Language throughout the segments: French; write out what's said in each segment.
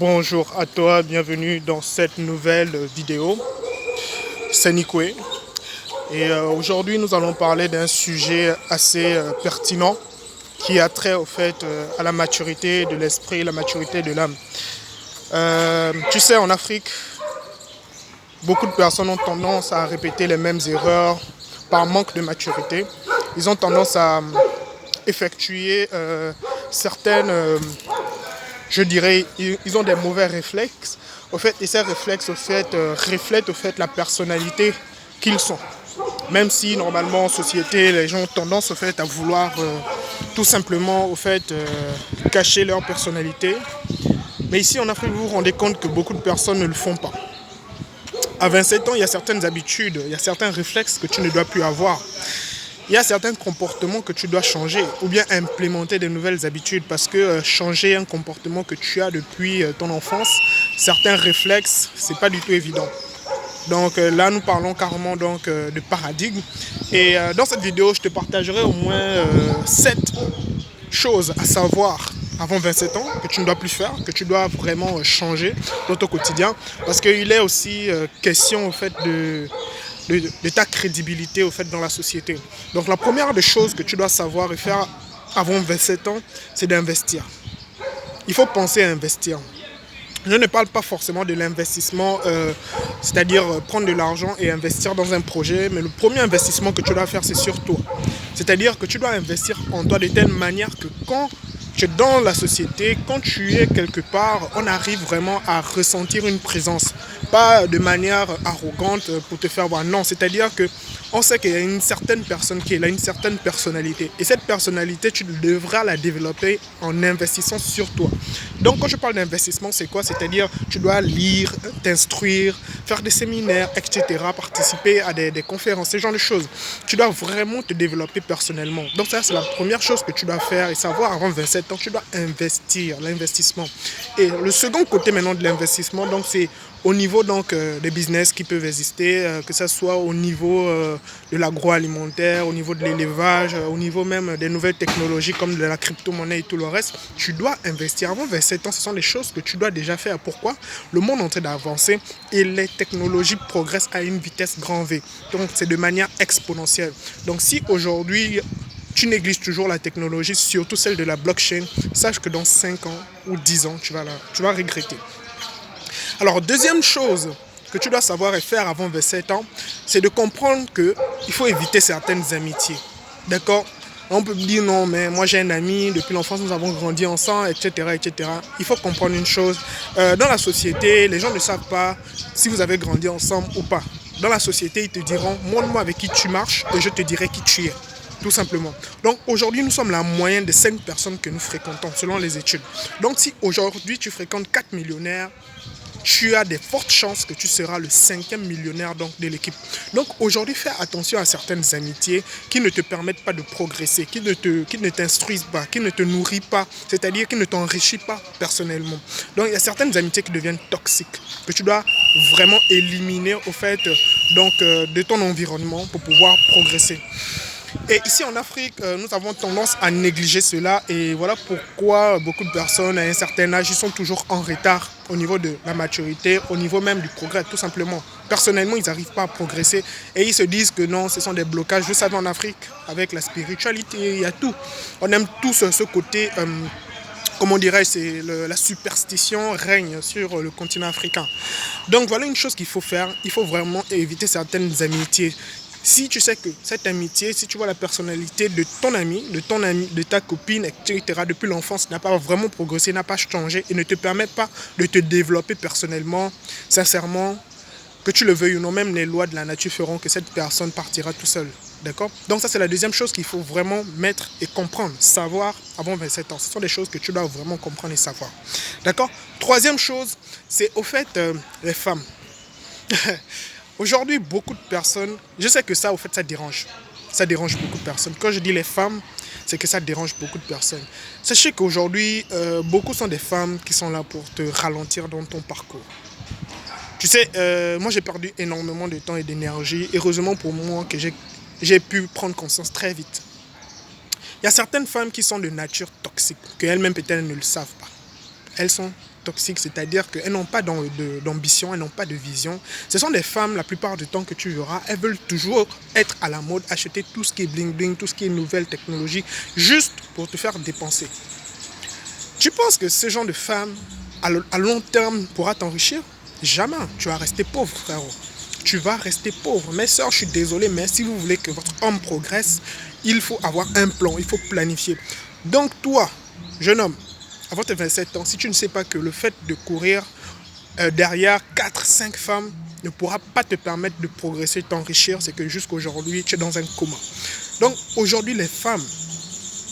Bonjour à toi, bienvenue dans cette nouvelle vidéo. C'est Nikwe. Et aujourd'hui, nous allons parler d'un sujet assez pertinent qui a trait au fait à la maturité de l'esprit, la maturité de l'âme. Tu sais, en Afrique, beaucoup de personnes ont tendance à répéter les mêmes erreurs par manque de maturité. Ils ont tendance à effectuer certaines... je dirais, ils ont des mauvais réflexes, au fait, et ces réflexes, au fait, reflètent, au fait, la personnalité qu'ils sont. Même si, normalement, en société, les gens ont tendance, au fait, à vouloir tout simplement, au fait, cacher leur personnalité. Mais ici, en Afrique, vous vous rendez compte que beaucoup de personnes ne le font pas. À 27 ans, il y a certaines habitudes, il y a certains réflexes que tu ne dois plus avoir. Il y a certains comportements que tu dois changer ou bien implémenter de nouvelles habitudes parce que changer un comportement que tu as depuis ton enfance, certains réflexes, c'est pas du tout évident. Donc là, nous parlons carrément donc, de paradigme. Et dans cette vidéo, je te partagerai au moins 7 choses à savoir avant 27 ans que tu ne dois plus faire, que tu dois vraiment changer dans ton quotidien. Parce qu'il est aussi question au fait de ta crédibilité au fait dans la société. Donc la première des choses que tu dois savoir et faire avant 27 ans, c'est d'investir. Il faut penser à investir. Je ne parle pas forcément de l'investissement, c'est-à-dire prendre de l'argent et investir dans un projet, mais le premier investissement que tu dois faire, c'est sur toi. C'est-à-dire que tu dois investir en toi de telle manière que quand tu es dans la société, quand tu es quelque part, on arrive vraiment à ressentir une présence. Pas de manière arrogante pour te faire voir. Non, c'est-à-dire que on sait qu'il y a une certaine personne qui est là, une certaine personnalité. Et cette personnalité, tu devras la développer en investissant sur toi. Donc quand je parle d'investissement, c'est quoi? C'est-à-dire tu dois lire, t'instruire, faire des séminaires, etc. Participer à des conférences, ce genre de choses. Tu dois vraiment te développer personnellement. Donc ça, c'est la première chose que tu dois faire et savoir avant 27 ans, tu dois investir, l'investissement. Et le second côté maintenant de l'investissement, donc c'est au niveau donc, des business qui peuvent exister, que ce soit au niveau de l'agroalimentaire, au niveau de l'élevage, au niveau même des nouvelles technologies comme de la crypto-monnaie et tout le reste, tu dois investir. Avant 27 ans, ce sont des choses que tu dois déjà faire. Pourquoi? Le monde est en train d'avancer et les technologies progressent à une vitesse grand V. Donc c'est de manière exponentielle. Donc si aujourd'hui tu négliges toujours la technologie, surtout celle de la blockchain, sache que dans 5 ans ou 10 ans, tu vas regretter. Alors, deuxième chose que tu dois savoir et faire avant 27 ans, c'est de comprendre qu'il faut éviter certaines amitiés. D'accord? On peut me dire non, mais moi j'ai un ami, depuis l'enfance nous avons grandi ensemble, etc., etc. Il faut comprendre une chose. Dans la société, les gens ne savent pas si vous avez grandi ensemble ou pas. Dans la société, ils te diront, montre-moi avec qui tu marches et je te dirai qui tu es. Tout simplement. Donc aujourd'hui, nous sommes la moyenne des 5 personnes que nous fréquentons, selon les études. Donc si aujourd'hui tu fréquentes 4 millionnaires, tu as des fortes chances que tu seras le 5e millionnaire donc, de l'équipe. Donc aujourd'hui, fais attention à certaines amitiés qui ne te permettent pas de progresser, qui ne t'instruisent pas, qui ne te nourrissent pas, c'est-à-dire qui ne t'enrichissent pas personnellement. Donc il y a certaines amitiés qui deviennent toxiques, que tu dois vraiment éliminer au fait donc, de ton environnement pour pouvoir progresser. Et ici en Afrique, nous avons tendance à négliger cela et voilà pourquoi beaucoup de personnes à un certain âge ils sont toujours en retard au niveau de la maturité, au niveau même du progrès tout simplement. Personnellement, ils n'arrivent pas à progresser et ils se disent que non, ce sont des blocages. Vous savez, en Afrique, avec la spiritualité, il y a tout. On aime tous ce côté... comment dirais-je, la superstition règne sur le continent africain. Donc voilà une chose qu'il faut faire, il faut vraiment éviter certaines amitiés. Si tu sais que cette amitié, si tu vois la personnalité de ton ami, de ta copine, etc., depuis l'enfance, n'a pas vraiment progressé, n'a pas changé et ne te permet pas de te développer personnellement, sincèrement, que tu le veuilles ou non, même les lois de la nature feront que cette personne partira tout seul. D'accord? Donc ça, c'est la deuxième chose qu'il faut vraiment mettre et comprendre, savoir avant 27 ans. Ce sont des choses que tu dois vraiment comprendre et savoir. D'accord? Troisième chose, c'est au fait les femmes. Aujourd'hui, beaucoup de personnes, je sais que ça, au fait, ça dérange. Ça dérange beaucoup de personnes. Quand je dis les femmes, c'est que ça dérange beaucoup de personnes. Sachez qu'aujourd'hui, beaucoup sont des femmes qui sont là pour te ralentir dans ton parcours. Tu sais, moi j'ai perdu énormément de temps et d'énergie. Heureusement pour moi que j'ai pu prendre conscience très vite. Il y a certaines femmes qui sont de nature toxique, qu'elles-mêmes peut-être ne le savent pas. Elles sont toxiques, c'est-à-dire qu'elles n'ont pas d'ambition, elles n'ont pas de vision. Ce sont des femmes, la plupart du temps que tu verras, elles veulent toujours être à la mode, acheter tout ce qui est bling-bling, tout ce qui est nouvelle technologie, juste pour te faire dépenser. Tu penses que ce genre de femme, à long terme, pourra t'enrichir? Jamais. Tu vas rester pauvre, frérot. Tu vas rester pauvre. Mes soeurs, je suis désolé, mais si vous voulez que votre homme progresse, il faut avoir un plan, il faut planifier. Donc toi, jeune homme, avant tes 27 ans, si tu ne sais pas que le fait de courir derrière 4-5 femmes ne pourra pas te permettre de progresser, t'enrichir, c'est que jusqu'aujourd'hui, tu es dans un coma. Donc aujourd'hui, les femmes,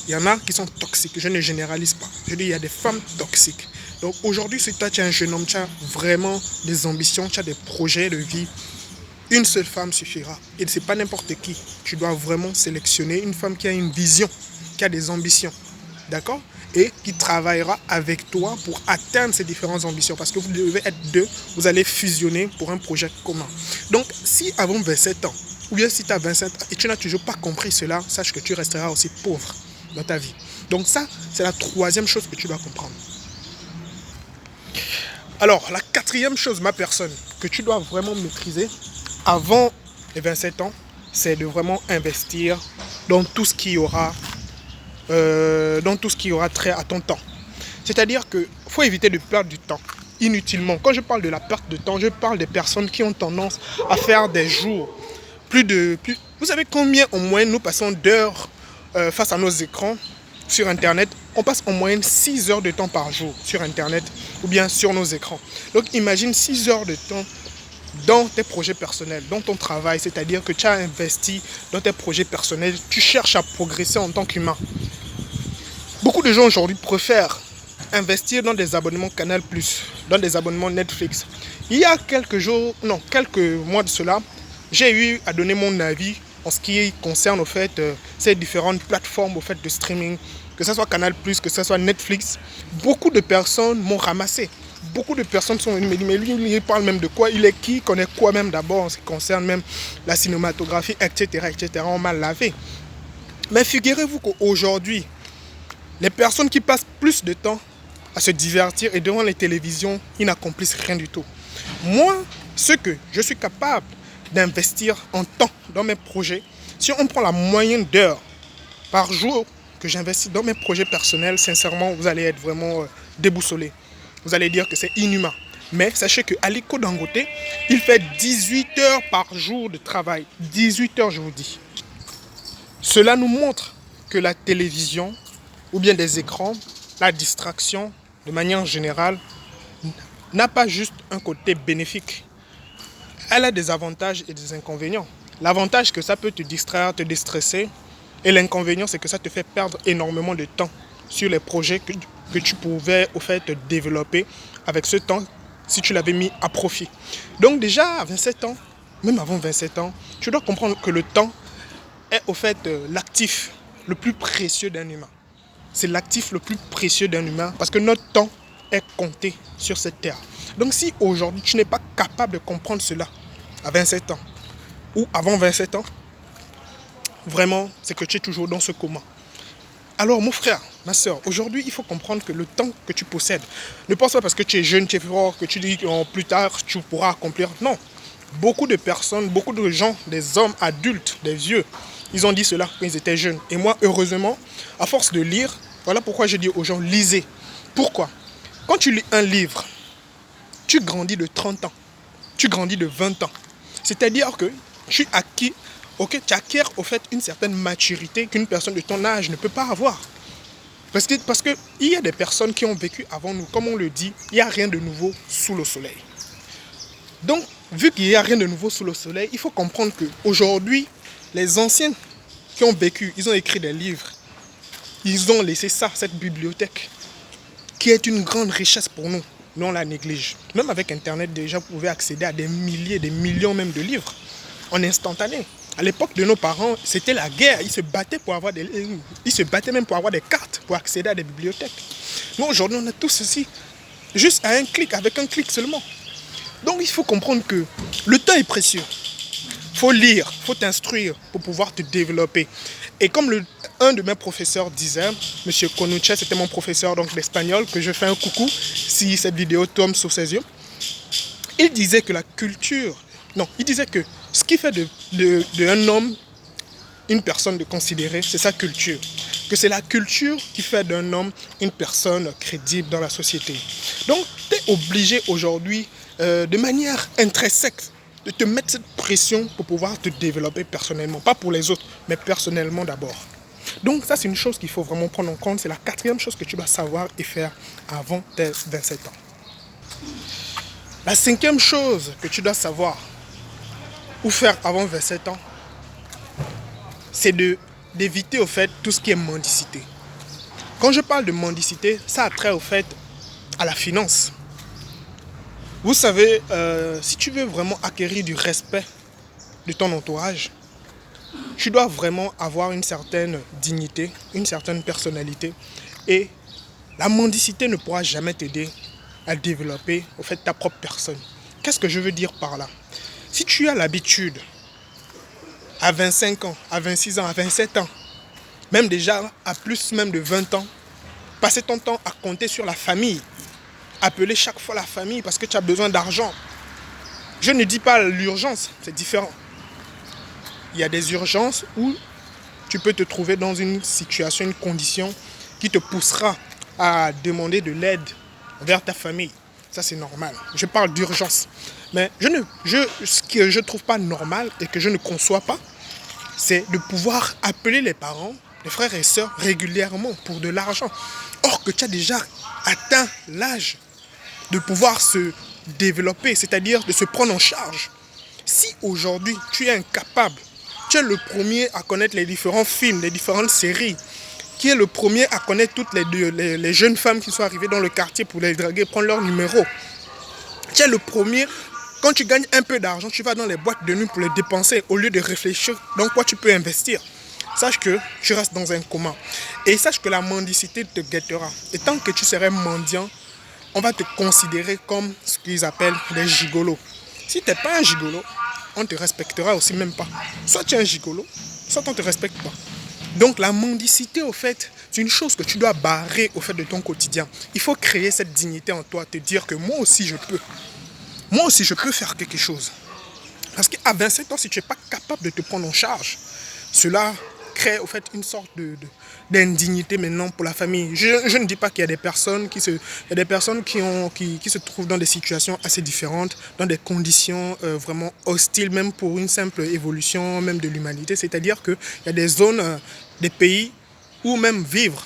il y en a qui sont toxiques. Je ne généralise pas. Je dis, il y a des femmes toxiques. Donc aujourd'hui, si toi, tu es un jeune homme, tu as vraiment des ambitions, tu as des projets de vie, une seule femme suffira. Et ce n'est pas n'importe qui. Tu dois vraiment sélectionner une femme qui a une vision, qui a des ambitions. D'accord? Et qui travaillera avec toi pour atteindre ces différentes ambitions. Parce que vous devez être deux, vous allez fusionner pour un projet commun. Donc, si avant 27 ans, ou bien si tu as 27 ans et tu n'as toujours pas compris cela, sache que tu resteras aussi pauvre dans ta vie. Donc ça, c'est la troisième chose que tu dois comprendre. Alors, la quatrième chose, ma personne, que tu dois vraiment maîtriser avant les 27 ans, c'est de vraiment investir dans tout ce qui aura trait à ton temps. C'est-à-dire qu'il faut éviter de perdre du temps inutilement. Quand je parle de la perte de temps, je parle des personnes qui ont tendance à faire des jours. Vous savez combien en moyenne nous passons d'heures face à nos écrans sur Internet? On passe en moyenne 6 heures de temps par jour sur Internet ou bien sur nos écrans. Donc imagine 6 heures de temps dans tes projets personnels, dans ton travail, c'est-à-dire que tu as investi dans tes projets personnels, tu cherches à progresser en tant qu'humain. Beaucoup de gens aujourd'hui préfèrent investir dans des abonnements Canal+, dans des abonnements Netflix. Il y a quelques mois de cela, j'ai eu à donner mon avis en ce qui concerne au fait, ces différentes plateformes au fait, de streaming, que ce soit Canal+, que ce soit Netflix. Beaucoup de personnes m'ont ramassé. Beaucoup de personnes sont venues me dire, mais lui, il parle même de quoi? Il est qui? Il connaît quoi même d'abord en ce qui concerne même la cinématographie, etc. etc. On m'a lavé. Mais figurez-vous qu'aujourd'hui, les personnes qui passent plus de temps à se divertir et devant les télévisions, ils n'accomplissent rien du tout. Moi, ce que je suis capable d'investir en temps dans mes projets, si on prend la moyenne d'heures par jour que j'investis dans mes projets personnels, sincèrement, vous allez être vraiment déboussolé. Vous allez dire que c'est inhumain. Mais sachez que Aliko Dangote, il fait 18 heures par jour de travail. 18 heures, je vous dis. Cela nous montre que la télévision, ou bien des écrans, la distraction, de manière générale, n'a pas juste un côté bénéfique. Elle a des avantages et des inconvénients. L'avantage, que ça peut te distraire, te déstresser. Et l'inconvénient, c'est que ça te fait perdre énormément de temps sur les projets que tu pouvais au fait développer avec ce temps si tu l'avais mis à profit. Donc déjà à 27 ans, même avant 27 ans, tu dois comprendre que le temps est au fait l'actif le plus précieux d'un humain. C'est l'actif le plus précieux d'un humain parce que notre temps est compté sur cette terre. Donc si aujourd'hui tu n'es pas capable de comprendre cela à 27 ans ou avant 27 ans, vraiment c'est que tu es toujours dans ce coma. Alors mon frère, ma soeur, aujourd'hui il faut comprendre que le temps que tu possèdes, ne pense pas parce que tu es jeune, tu es fort, que tu dis que plus tard tu pourras accomplir. Non, beaucoup de personnes, beaucoup de gens, des hommes adultes, des vieux, ils ont dit cela quand ils étaient jeunes. Et moi, heureusement, à force de lire, voilà pourquoi je dis aux gens, lisez. Pourquoi? Quand tu lis un livre, tu grandis de 30 ans, tu grandis de 20 ans. C'est-à-dire que tu acquiers au fait une certaine maturité qu'une personne de ton âge ne peut pas avoir. Parce que il y a des personnes qui ont vécu avant nous, comme on le dit, il n'y a rien de nouveau sous le soleil. Donc, vu qu'il n'y a rien de nouveau sous le soleil, il faut comprendre qu'aujourd'hui, les anciens qui ont vécu, ils ont écrit des livres. Ils ont laissé ça, cette bibliothèque, qui est une grande richesse pour nous. Nous, on la néglige. Même avec Internet, déjà, vous pouvez accéder à des milliers, des millions même de livres en instantané. À l'époque de nos parents, c'était la guerre. Ils se battaient même pour avoir des cartes, pour accéder à des bibliothèques. Nous, aujourd'hui, on a tout ceci juste à un clic, avec un clic seulement. Donc, il faut comprendre que le temps est précieux. Il faut lire, il faut t'instruire pour pouvoir te développer. Et comme un de mes professeurs disait, M. Konuche, c'était mon professeur donc d'espagnol, que je fais un coucou si cette vidéo tombe sur ses yeux. Il disait que la culture, non, il disait que ce qui fait d'un homme une personne de considérer, c'est sa culture. Que c'est la culture qui fait d'un homme une personne crédible dans la société. Donc, tu es obligé aujourd'hui, de manière intrinsèque, de te mettre cette pression pour pouvoir te développer personnellement. Pas pour les autres, mais personnellement d'abord. Donc ça, c'est une chose qu'il faut vraiment prendre en compte. C'est la quatrième chose que tu dois savoir et faire avant tes 27 ans. La cinquième chose que tu dois savoir ou faire avant 27 ans, c'est d'éviter au fait tout ce qui est mendicité. Quand je parle de mendicité, ça a trait au fait à la finance. Vous savez, si tu veux vraiment acquérir du respect de ton entourage, tu dois vraiment avoir une certaine dignité, une certaine personnalité. Et la mendicité ne pourra jamais t'aider à développer au fait ta propre personne. Qu'est-ce que je veux dire par là? Si tu as l'habitude, à 25 ans, à 26 ans, à 27 ans, même déjà à plus même de 20 ans, passer ton temps à compter sur la famille, appeler chaque fois la famille parce que tu as besoin d'argent. Je ne dis pas l'urgence, c'est différent. Il y a des urgences où tu peux te trouver dans une situation, une condition qui te poussera à demander de l'aide vers ta famille. Ça, c'est normal. Je parle d'urgence. Mais ce que je ne trouve pas normal et que je ne conçois pas, c'est de pouvoir appeler les parents, les frères et sœurs régulièrement pour de l'argent. Or que tu as déjà atteint l'âge de pouvoir se développer, c'est-à-dire de se prendre en charge. Si aujourd'hui tu es incapable, tu es le premier à connaître les différents films, les différentes séries, qui est le premier à connaître toutes les jeunes femmes qui sont arrivées dans le quartier pour les draguer, prendre leur numéro. Tu es le premier, quand tu gagnes un peu d'argent, tu vas dans les boîtes de nuit pour les dépenser au lieu de réfléchir dans quoi tu peux investir. Sache que tu restes dans un coma. Et sache que la mendicité te guettera. Et tant que tu serais mendiant, on va te considérer comme ce qu'ils appellent des gigolos. Si tu n'es pas un gigolo, on ne te respectera aussi même pas. Soit tu es un gigolo, soit on ne te respecte pas. Donc la mendicité, au fait, c'est une chose que tu dois barrer au fait de ton quotidien. Il faut créer cette dignité en toi, te dire que moi aussi je peux. Moi aussi je peux faire quelque chose. Parce qu'à 27 ans, si tu n'es pas capable de te prendre en charge, cela crée au fait une sorte d'indignité maintenant pour la famille. Je ne dis pas qu'il y a des personnes qui se trouvent dans des situations assez différentes, dans des conditions vraiment hostiles, même pour une simple évolution même de l'humanité. C'est-à-dire qu'il y a des zones, des pays où même vivre,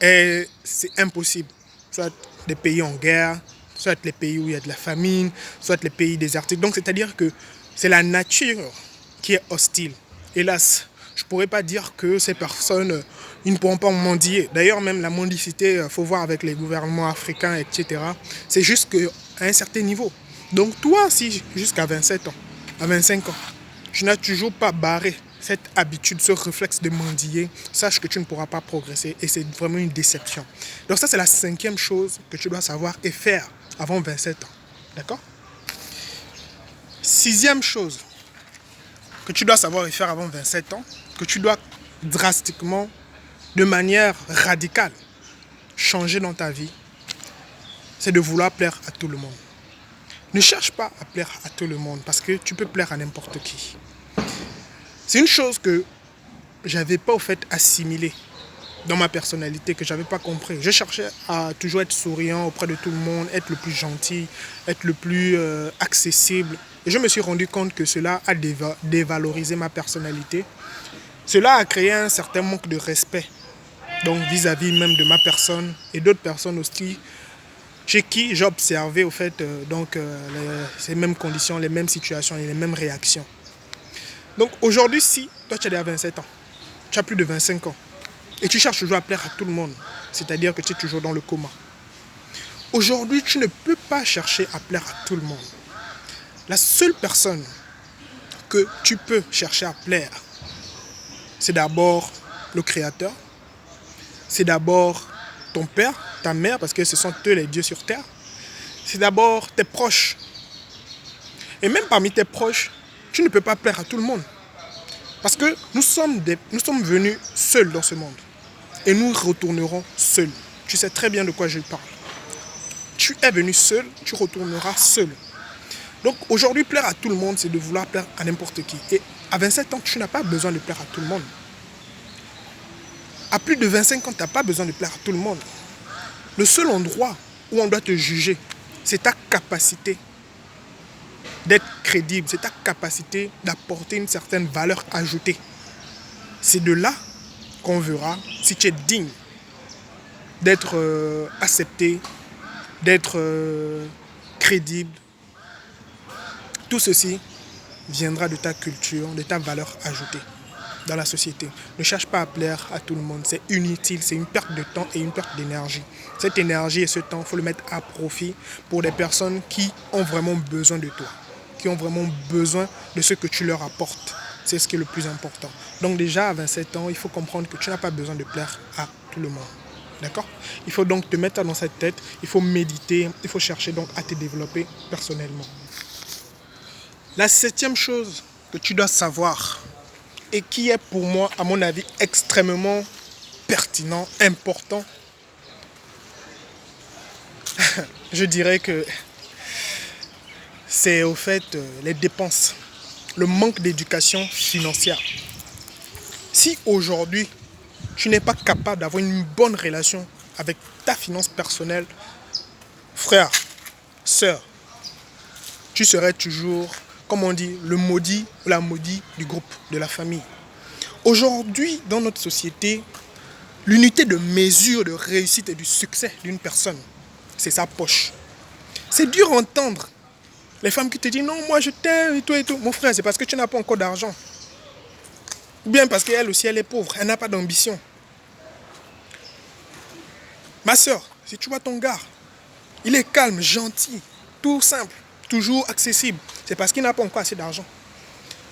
c'est impossible. Soit des pays en guerre, soit les pays où il y a de la famine, soit les pays désertiques. Donc c'est-à-dire que c'est la nature qui est hostile. Hélas, je ne pourrais pas dire que ces personnes, ils ne pourront pas mendier. D'ailleurs, même la mendicité, il faut voir avec les gouvernements africains, etc. C'est juste qu'à un certain niveau. Donc toi, si jusqu'à 27 ans, à 25 ans, tu n'as toujours pas barré cette habitude, ce réflexe de mendier, sache que tu ne pourras pas progresser et c'est vraiment une déception. Donc ça, c'est la cinquième chose que tu dois savoir et faire avant 27 ans. D'accord? Sixième chose que tu dois savoir et faire avant 27 ans, que tu dois drastiquement, de manière radicale, changer dans ta vie, c'est de vouloir plaire à tout le monde. Ne cherche pas à plaire à tout le monde parce que tu peux plaire à n'importe qui. C'est une chose que j'avais pas au fait assimilée dans ma personnalité, que j'avais pas compris. Je cherchais à toujours être souriant auprès de tout le monde, être le plus gentil, être le plus accessible. Et je me suis rendu compte que cela a dévalorisé ma personnalité. Cela a créé un certain manque de respect, donc vis-à-vis même de ma personne et d'autres personnes aussi, chez qui j'ai observé au fait ces mêmes conditions, les mêmes situations et les mêmes réactions. Donc aujourd'hui, si toi tu as 27 ans, tu as plus de 25 ans, et tu cherches toujours à plaire à tout le monde, c'est-à-dire que tu es toujours dans le coma. Aujourd'hui, tu ne peux pas chercher à plaire à tout le monde. La seule personne que tu peux chercher à plaire, c'est d'abord le Créateur, c'est d'abord ton père, ta mère, parce que ce sont eux les dieux sur terre. C'est d'abord tes proches. Et même parmi tes proches, tu ne peux pas plaire à tout le monde. Parce que nous sommes venus seuls dans ce monde. Et nous retournerons seuls. Tu sais très bien de quoi je parle. Tu es venu seul, tu retourneras seul. Donc aujourd'hui, plaire à tout le monde, c'est de vouloir plaire à n'importe qui. Et à 27 ans, tu n'as pas besoin de plaire à tout le monde. À plus de 25 ans, tu n'as pas besoin de plaire à tout le monde. Le seul endroit où on doit te juger, c'est ta capacité d'être crédible, c'est ta capacité d'apporter une certaine valeur ajoutée. C'est de là qu'on verra si tu es digne d'être accepté, d'être crédible. Tout ceci viendra de ta culture, de ta valeur ajoutée dans la société. Ne cherche pas à plaire à tout le monde, c'est inutile, c'est une perte de temps et une perte d'énergie. Cette énergie et ce temps, il faut le mettre à profit pour des personnes qui ont vraiment besoin de toi, qui ont vraiment besoin de ce que tu leur apportes. C'est ce qui est le plus important. Donc déjà, à 27 ans, il faut comprendre que tu n'as pas besoin de plaire à tout le monde. D'accord? Il faut donc te mettre dans cette tête, il faut méditer, il faut chercher donc à te développer personnellement. La 7e chose que tu dois savoir et qui est pour moi, à mon avis, extrêmement pertinent, important, je dirais que c'est au fait les dépenses, le manque d'éducation financière. Si aujourd'hui, tu n'es pas capable d'avoir une bonne relation avec ta finance personnelle, frère, sœur, tu serais toujours, comme on dit, le maudit ou la maudite du groupe, de la famille. Aujourd'hui, dans notre société, l'unité de mesure de réussite et du succès d'une personne, c'est sa poche. C'est dur à entendre. Les femmes qui te disent non, moi je t'aime et tout et tout. Mon frère, c'est parce que tu n'as pas encore d'argent. Ou bien parce qu'elle aussi, elle est pauvre, elle n'a pas d'ambition. Ma soeur, si tu vois ton gars, il est calme, gentil, tout simple, toujours accessible. C'est parce qu'il n'a pas encore assez d'argent.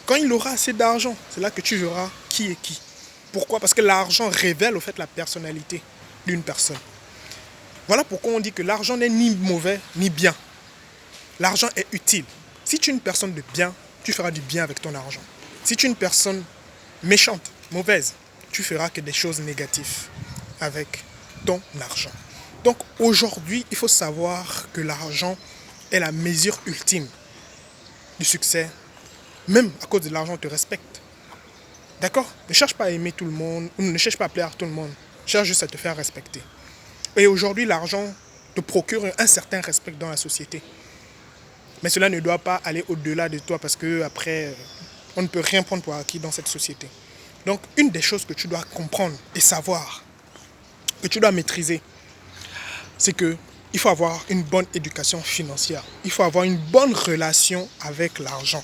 Quand il aura assez d'argent, c'est là que tu verras qui est qui. Pourquoi? Parce que l'argent révèle au fait la personnalité d'une personne. Voilà pourquoi on dit que l'argent n'est ni mauvais ni bien. L'argent est utile. Si tu es une personne de bien, tu feras du bien avec ton argent. Si tu es une personne méchante, mauvaise, tu feras que des choses négatives avec ton argent. Donc aujourd'hui, il faut savoir que l'argent est la mesure ultime du succès. Même à cause de l'argent, on te respecte. D'accord? Ne cherche pas à aimer tout le monde, ou ne cherche pas à plaire à tout le monde. Cherche juste à te faire respecter. Et aujourd'hui, l'argent te procure un certain respect dans la société. Mais cela ne doit pas aller au-delà de toi parce que après, on ne peut rien prendre pour acquis dans cette société. Donc, une des choses que tu dois comprendre et savoir, que tu dois maîtriser, c'est qu'il faut avoir une bonne éducation financière. Il faut avoir une bonne relation avec l'argent.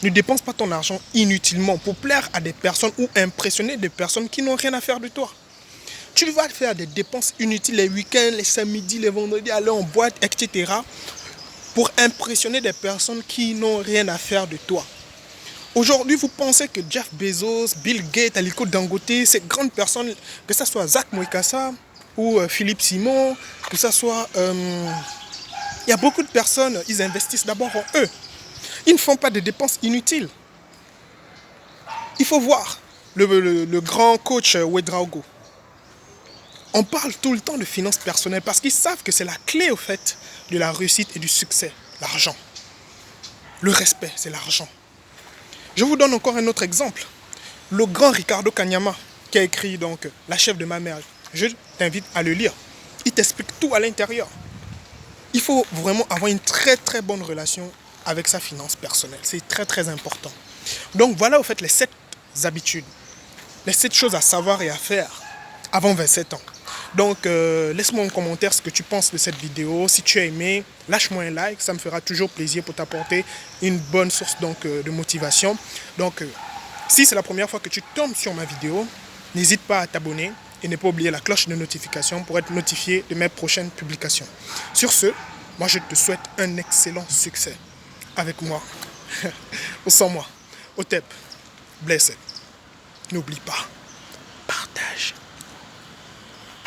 Ne dépense pas ton argent inutilement pour plaire à des personnes ou impressionner des personnes qui n'ont rien à faire de toi. Tu vas faire des dépenses inutiles les week-ends, les samedis, les vendredis, aller en boîte, etc. pour impressionner des personnes qui n'ont rien à faire de toi. Aujourd'hui, vous pensez que Jeff Bezos, Bill Gates, Aliko Dangote, ces grandes personnes, que ce soit Zach Moïkassa ou Philippe Simon, que ce soit... il y a beaucoup de personnes, ils investissent d'abord en eux. Ils ne font pas de dépenses inutiles. Il faut voir le grand coach Ouedraogo. On parle tout le temps de finances personnelles parce qu'ils savent que c'est la clé au fait de la réussite et du succès. L'argent. Le respect, c'est l'argent. Je vous donne encore un autre exemple. Le grand Ricardo Kanyama qui a écrit donc La chef de ma mère. Je t'invite à le lire. Il t'explique tout à l'intérieur. Il faut vraiment avoir une très très bonne relation avec sa finance personnelle. C'est très très important. Donc voilà au fait les 7 habitudes. Les 7 choses à savoir et à faire avant 27 ans. Donc laisse-moi en commentaire ce que tu penses de cette vidéo. Si tu as aimé, lâche-moi un like. Ça me fera toujours plaisir pour t'apporter une bonne source donc, de motivation. Donc si c'est la première fois que tu tombes sur ma vidéo, n'hésite pas à t'abonner et ne pas oublier la cloche de notification pour être notifié de mes prochaines publications. Sur ce, moi je te souhaite un excellent succès avec moi, ou sans moi, au TEP, blessed. N'oublie pas.